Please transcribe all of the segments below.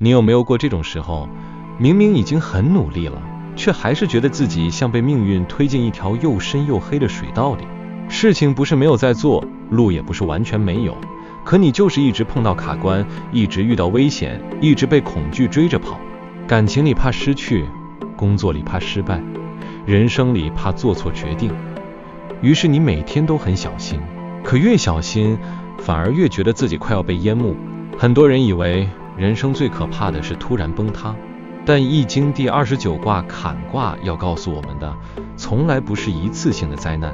你有没有过这种时候，明明已经很努力了，却还是觉得自己像被命运推进一条又深又黑的水道里？事情不是没有在做，路也不是完全没有，可你就是一直碰到卡关，一直遇到危险，一直被恐惧追着跑。感情里怕失去，工作里怕失败，人生里怕做错决定。于是你每天都很小心，可越小心，反而越觉得自己快要被淹没。很多人以为人生最可怕的是突然崩塌，但易经第29卦坎卦要告诉我们的，从来不是一次性的灾难，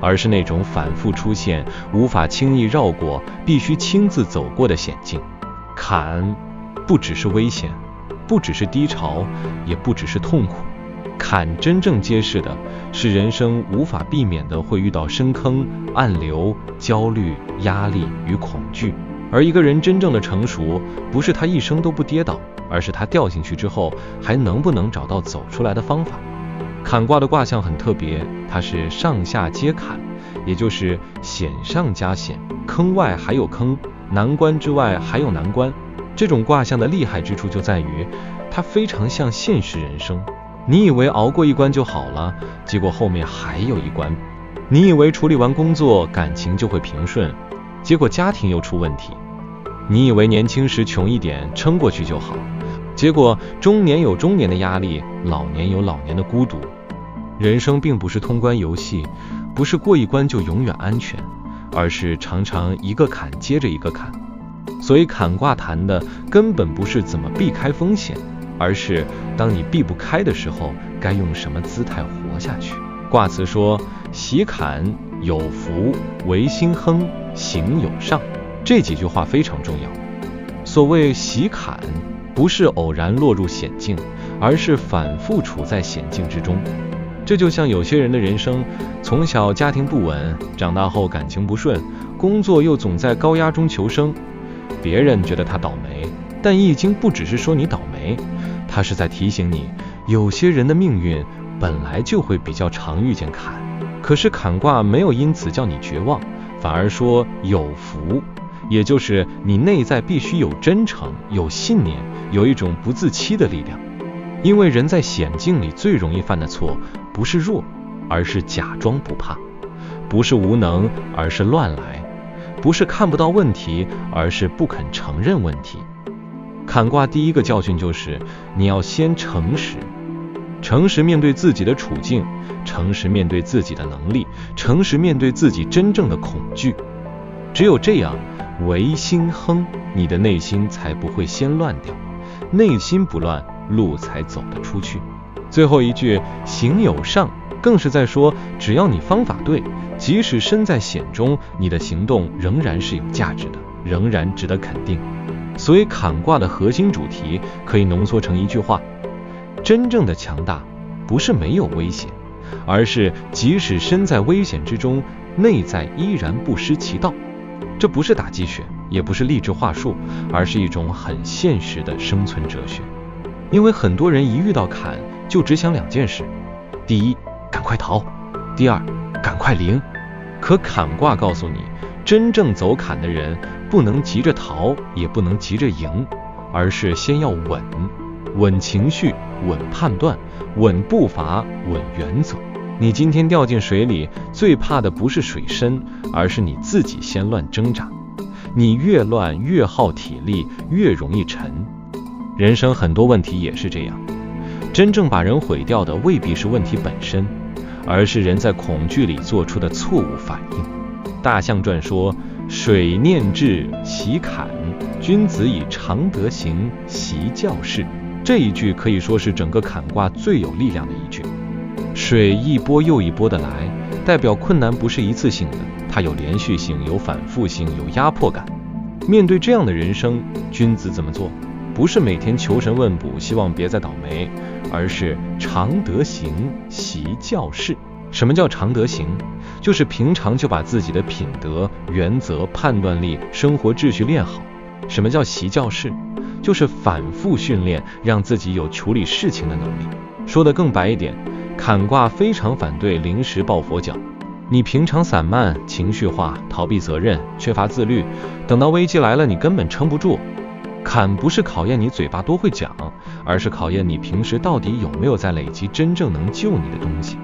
而是那种反复出现，无法轻易绕过，必须亲自走过的险境。坎不只是危险，不只是低潮，也不只是痛苦。坎真正揭示的是人生无法避免的会遇到深坑、暗流、焦虑、压力与恐惧。而一个人真正的成熟，不是他一生都不跌倒，而是他掉进去之后，还能不能找到走出来的方法。坎卦的卦象很特别，它是上下皆坎，也就是险上加险，坑外还有坑，难关之外还有难关。这种卦象的厉害之处就在于，它非常像现实人生。你以为熬过一关就好了，结果后面还有一关。你以为处理完工作，感情就会平顺，结果家庭又出问题。你以为年轻时穷一点，撑过去就好，结果中年有中年的压力，老年有老年的孤独。人生并不是通关游戏，不是过一关就永远安全，而是常常一个坎接着一个坎。所以坎卦谈的根本不是怎么避开风险，而是当你避不开的时候，该用什么姿态活下去。卦辞说：喜坎有福，为心亨，行有上。这几句话非常重要。所谓喜坎，不是偶然落入险境，而是反复处在险境之中。这就像有些人的人生，从小家庭不稳，长大后感情不顺，工作又总在高压中求生。别人觉得他倒霉，但易经不只是说你倒霉，它是在提醒你，有些人的命运本来就会比较常遇见坎。可是坎卦没有因此叫你绝望，反而说有福，也就是你内在必须有真诚，有信念，有一种不自欺的力量。因为人在险境里最容易犯的错，不是弱，而是假装不怕；不是无能，而是乱来；不是看不到问题，而是不肯承认问题。坎卦第一个教训就是，你要先诚实，诚实面对自己的处境，诚实面对自己的能力，诚实面对自己真正的恐惧。只有这样，唯心亨，你的内心才不会先乱掉，内心不乱，路才走得出去。最后一句行有上，更是在说，只要你方法对，即使身在险中，你的行动仍然是有价值的，仍然值得肯定。所以坎卦的核心主题可以浓缩成一句话：真正的强大不是没有危险，而是即使身在危险之中，内在依然不失其道。这不是打鸡血，也不是励志话术，而是一种很现实的生存哲学。因为很多人一遇到坎，就只想两件事：第一，赶快逃；第二，赶快赢。可坎卦告诉你，真正走坎的人，不能急着逃，也不能急着赢，而是先要稳，稳情绪，稳判断，稳步伐，稳原则。你今天掉进水里，最怕的不是水深，而是你自己先乱挣扎。你越乱，越耗体力，越容易沉。人生很多问题也是这样，真正把人毁掉的未必是问题本身，而是人在恐惧里做出的错误反应。大象传说：水念至，喜坎，君子以常德行，习教事。这一句可以说是整个坎卦最有力量的一句。水一波又一波的来，代表困难不是一次性的，它有连续性，有反复性，有压迫感。面对这样的人生，君子怎么做？不是每天求神问卜，希望别再倒霉，而是常德行，习教事。什么叫常德行？就是平常就把自己的品德、原则、判断力、生活秩序练好。什么叫习教事？就是反复训练，让自己有处理事情的能力。说得更白一点，坎卦非常反对临时抱佛脚。你平常散漫、情绪化、逃避责任、缺乏自律，等到危机来了，你根本撑不住。坎不是考验你嘴巴多会讲，而是考验你平时到底有没有在累积真正能救你的东西。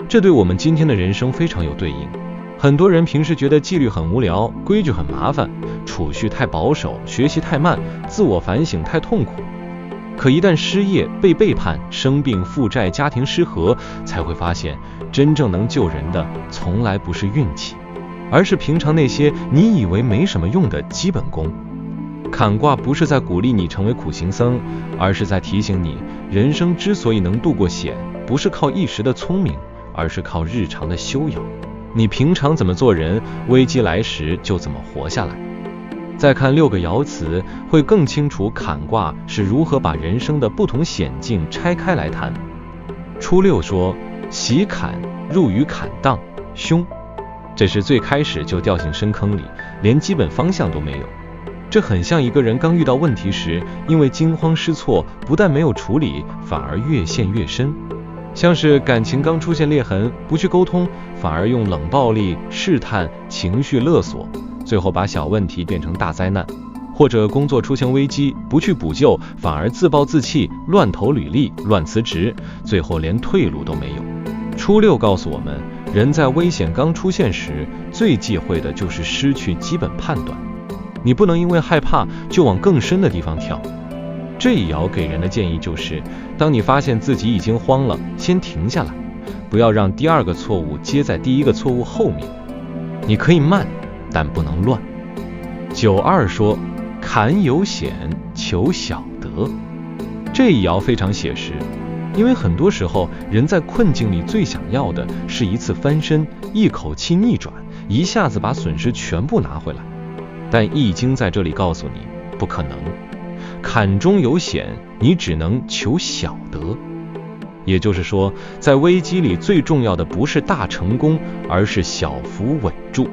这对我们今天的人生非常有对应。很多人平时觉得纪律很无聊，规矩很麻烦，储蓄太保守，学习太慢，自我反省太痛苦。可一旦失业、被背叛、生病、负债、家庭失和，才会发现真正能救人的从来不是运气，而是平常那些你以为没什么用的基本功。坎卦不是在鼓励你成为苦行僧，而是在提醒你，人生之所以能度过险，不是靠一时的聪明，而是靠日常的修养。你平常怎么做人，危机来时就怎么活下来。再看6个爻辞，会更清楚坎卦是如何把人生的不同险境拆开来谈。初六说，喜坎入于坎当，凶。这是最开始就掉进深坑里，连基本方向都没有。这很像一个人刚遇到问题时，因为惊慌失措，不但没有处理，反而越陷越深。像是感情刚出现裂痕，不去沟通，反而用冷暴力、试探、情绪勒索，最后把小问题变成大灾难。或者工作出现危机，不去补救，反而自暴自弃，乱投履历、乱辞职，最后连退路都没有。初六告诉我们，人在危险刚出现时，最忌讳的就是失去基本判断。你不能因为害怕就往更深的地方跳。这一爻给人的建议就是，当你发现自己已经慌了，先停下来，不要让第2个错误接在第1个错误后面。你可以慢，但不能乱。9.2说，坎有险，求小得。这一爻非常写实，因为很多时候人在困境里最想要的是一次翻身，一口气逆转，一下子把损失全部拿回来。但易经在这里告诉你，不可能。坎中有险，你只能求小得。也就是说，在危机里最重要的不是大成功，而是小幅稳住。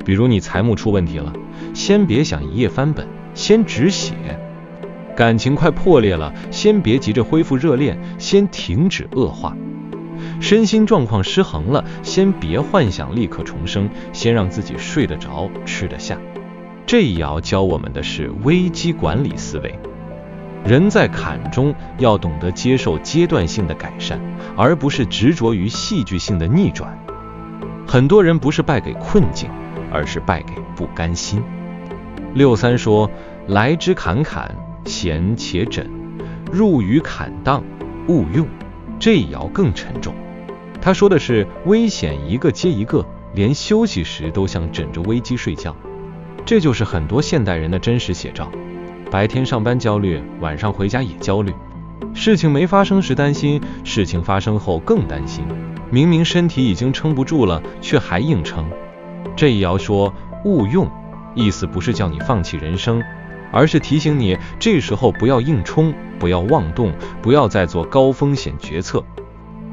比如你财务出问题了，先别想一夜翻本，先止血。感情快破裂了，先别急着恢复热恋，先停止恶化。身心状况失衡了，先别幻想立刻重生，先让自己睡得着，吃得下。这一爻教我们的是危机管理思维。人在坎中要懂得接受阶段性的改善，而不是执着于戏剧性的逆转。很多人不是败给困境，而是败给不甘心。6.3说，来之坎坎，险且枕，入于坎当，勿用。这一爻更沉重，他说的是危险一个接一个，连休息时都像枕着危机睡觉。这就是很多现代人的真实写照。白天上班焦虑，晚上回家也焦虑。事情没发生时担心，事情发生后更担心。明明身体已经撑不住了，却还硬撑。这一爻说勿用，意思不是叫你放弃人生，而是提醒你这时候不要硬冲，不要妄动，不要再做高风险决策。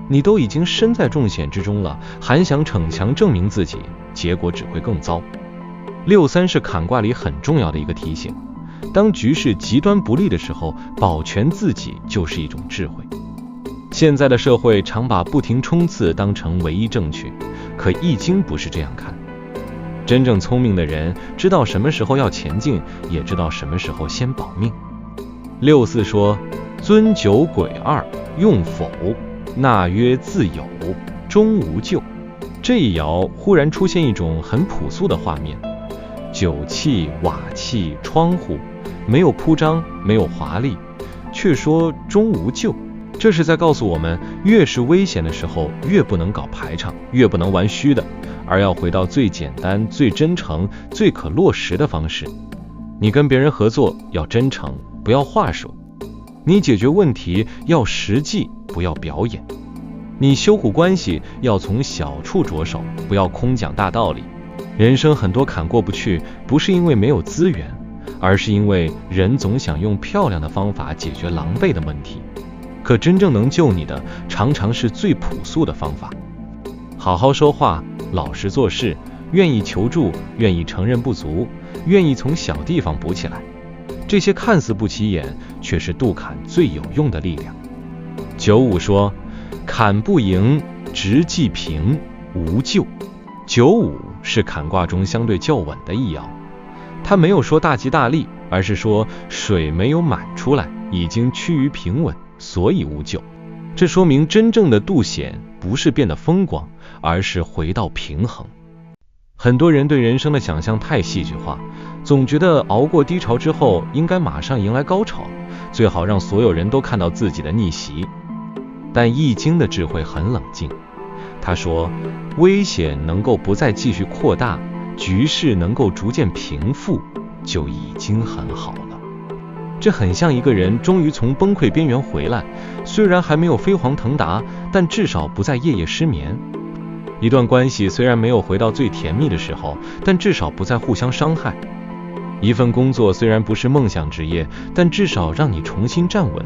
你都已经身在重险之中了，还想逞强证明自己，结果只会更糟。6.3是坎卦里很重要的一个提醒，当局势极端不利的时候，保全自己就是一种智慧。现在的社会常把不停冲刺当成唯一正确，可易经不是这样看。真正聪明的人知道什么时候要前进，也知道什么时候先保命。6.4说，尊九癸二，用否，纳曰自有，终无咎。这一爻忽然出现一种很朴素的画面，酒器、瓦器、窗户，没有铺张，没有华丽，却说终无咎。这是在告诉我们，越是危险的时候，越不能搞排场，越不能玩虚的，而要回到最简单、最真诚、最可落实的方式。你跟别人合作要真诚，不要话术；你解决问题要实际，不要表演；你修补关系要从小处着手，不要空讲大道理。人生很多坎过不去，不是因为没有资源，而是因为人总想用漂亮的方法解决狼狈的问题。可真正能救你的，常常是最朴素的方法。好好说话，老实做事，愿意求助，愿意承认不足，愿意从小地方补起来。这些看似不起眼，却是渡坎最有用的力量。9.5说，坎不盈，直既平，无咎。9.5是坎卦中相对较稳的一爻，它没有说大吉大利，而是说水没有满出来，已经趋于平稳，所以无救。这说明真正的渡险不是变得风光，而是回到平衡。很多人对人生的想象太戏剧化，总觉得熬过低潮之后应该马上迎来高潮，最好让所有人都看到自己的逆袭。但易经的智慧很冷静，他说危险能够不再继续扩大，局势能够逐渐平复，就已经很好了。这很像一个人终于从崩溃边缘回来，虽然还没有飞黄腾达，但至少不再夜夜失眠。一段关系虽然没有回到最甜蜜的时候，但至少不再互相伤害。一份工作虽然不是梦想职业，但至少让你重新站稳。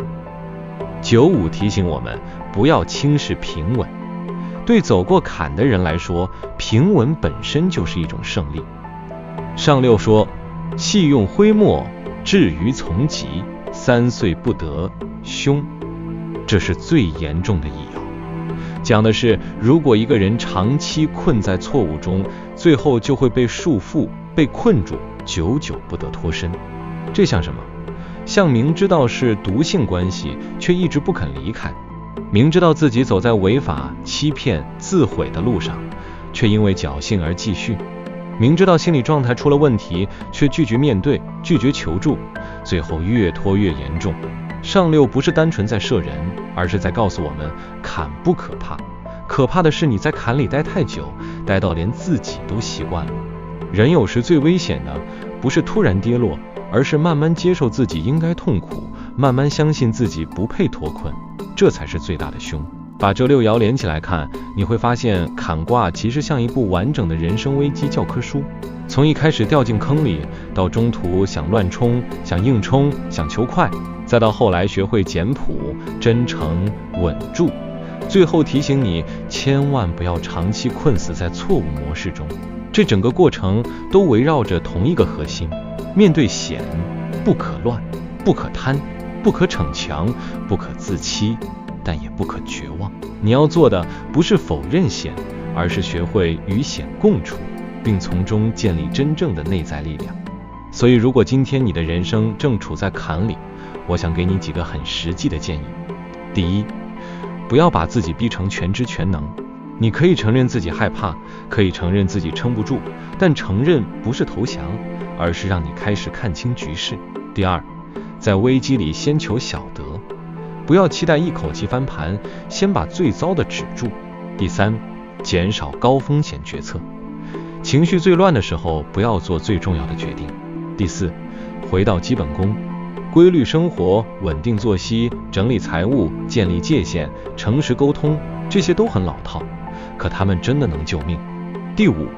95提醒我们不要轻视平稳，对走过坎的人来说，平稳本身就是一种胜利。上六说细用灰墨，至于从疾，3岁不得凶，这是最严重的易遥。讲的是如果一个人长期困在错误中，最后就会被束缚，被困住，久久不得脱身。这像什么？像明知道是毒性关系，却一直不肯离开；明知道自己走在违法、欺骗、自毁的路上，却因为侥幸而继续；明知道心理状态出了问题，却拒绝面对，拒绝求助，最后越拖越严重。上六不是单纯在射人，而是在告诉我们，坎不可怕，可怕的是你在坎里待太久，待到连自己都习惯了。人有时最危险的，不是突然跌落，而是慢慢接受自己应该痛苦，慢慢相信自己不配脱困，这才是最大的凶。把这6爻连起来看，你会发现坎卦其实像一部完整的人生危机教科书，从一开始掉进坑里，到中途想乱冲，想硬冲，想求快，再到后来学会简朴、真诚、稳住，最后提醒你千万不要长期困死在错误模式中。这整个过程都围绕着同一个核心：面对险，不可乱，不可贪，不可逞强，不可自欺，但也不可绝望。你要做的不是否认险，而是学会与险共处，并从中建立真正的内在力量。所以如果今天你的人生正处在坎里，我想给你几个很实际的建议。第一，不要把自己逼成全知全能。你可以承认自己害怕，可以承认自己撑不住，但承认不是投降，而是让你开始看清局势。第二，在危机里先求小得，不要期待一口气翻盘，先把最糟的止住。第三，减少高风险决策，情绪最乱的时候不要做最重要的决定。第四，回到基本功，规律生活，稳定作息，整理财务，建立界限，诚实沟通，这些都很老套，可他们真的能救命。第五，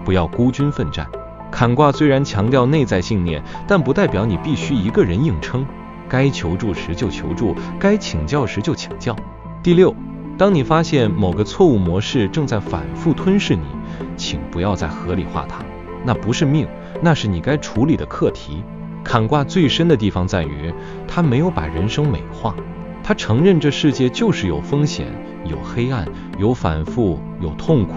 不要孤军奋战。坎卦虽然强调内在信念，但不代表你必须一个人硬撑，该求助时就求助，该请教时就请教。第六，当你发现某个错误模式正在反复吞噬你，请不要再合理化它，那不是命，那是你该处理的课题。坎卦最深的地方在于，他没有把人生美化，他承认这世界就是有风险，有黑暗，有反复，有痛苦，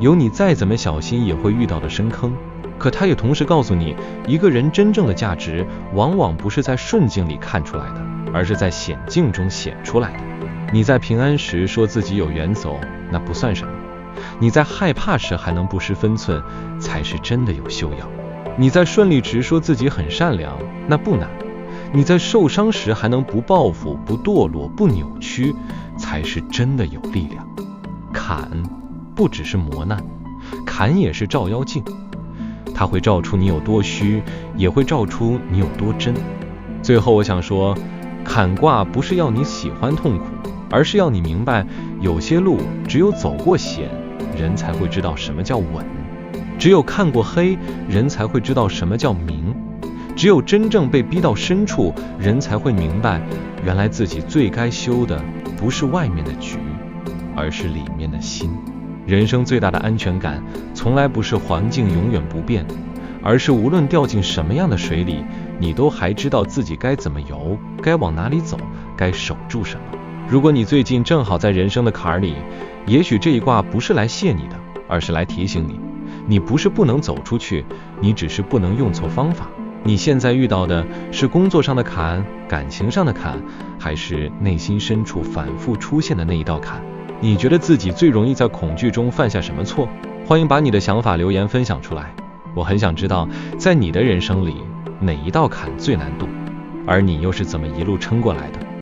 有你再怎么小心也会遇到的深坑。可他也同时告诉你，一个人真正的价值往往不是在顺境里看出来的，而是在险境中显出来的。你在平安时说自己有远走，那不算什么；你在害怕时还能不失分寸，才是真的有修养。你在顺利时说自己很善良，那不难；你在受伤时还能不报复、不堕落、不扭曲，才是真的有力量。坎不只是磨难，坎也是照妖镜，它会照出你有多虚，也会照出你有多真。最后我想说，坎卦不是要你喜欢痛苦，而是要你明白，有些路只有走过险，人才会知道什么叫稳；只有看过黑，人才会知道什么叫明；只有真正被逼到深处，人才会明白，原来自己最该修的不是外面的局，而是里面的心。人生最大的安全感，从来不是环境永远不变，而是无论掉进什么样的水里，你都还知道自己该怎么游，该往哪里走，该守住什么。如果你最近正好在人生的坎里，也许这一卦不是来谢你的，而是来提醒你，你不是不能走出去，你只是不能用错方法。你现在遇到的是工作上的坎、感情上的坎，还是内心深处反复出现的那一道坎？你觉得自己最容易在恐惧中犯下什么错？欢迎把你的想法留言分享出来，我很想知道，在你的人生里，哪一道坎最难渡，而你又是怎么一路撑过来的？